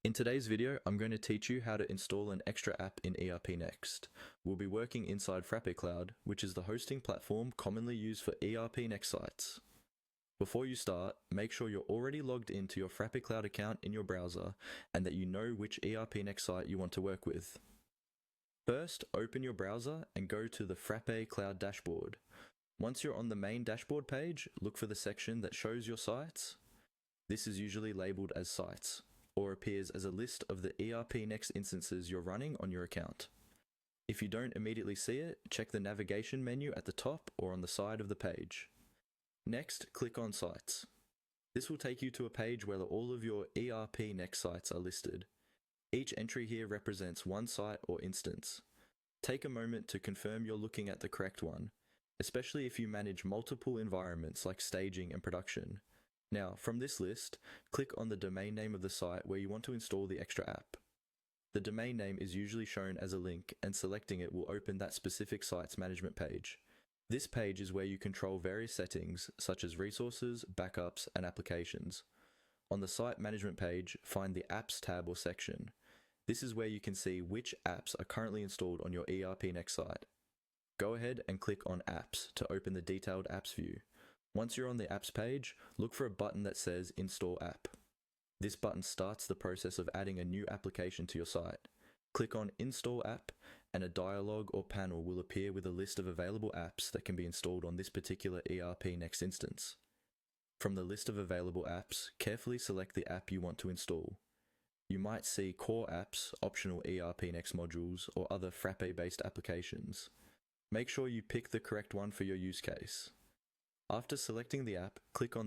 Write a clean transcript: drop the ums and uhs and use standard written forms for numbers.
In today's video, I'm going to teach you how to install an extra app in ERPNext. We'll be working inside FrappéCloud, which is the hosting platform commonly used for ERPNext sites. Before you start, make sure you're already logged into your FrappéCloud account in your browser and that you know which ERPNext site you want to work with. First, open your browser and go to the FrappéCloud dashboard. Once you're on the main dashboard page, look for the section that shows your sites. This is usually labeled as sites, or appears as a list of the ERPNext instances you're running on your account. If you don't immediately see it, check the navigation menu at the top or on the side of the page. Next, click on Sites. This will take you to a page where all of your ERPNext sites are listed. Each entry here represents one site or instance. Take a moment to confirm you're looking at the correct one, especially if you manage multiple environments like staging and production. Now, from this list, click on the domain name of the site where you want to install the extra app. The domain name is usually shown as a link, and selecting it will open that specific site's management page. This page is where you control various settings such as resources, backups, and applications. On the site management page, find the Apps tab or section. This is where you can see which apps are currently installed on your ERPNext site. Go ahead and click on Apps to open the detailed apps view. Once you're on the apps page, look for a button that says Install App. This button starts the process of adding a new application to your site. Click on Install App, and a dialog or panel will appear with a list of available apps that can be installed on this particular ERPNext instance. From the list of available apps, carefully select the app you want to install. You might see core apps, optional ERPNext modules, or other Frappé-based applications. Make sure you pick the correct one for your use case. After selecting the app, click on the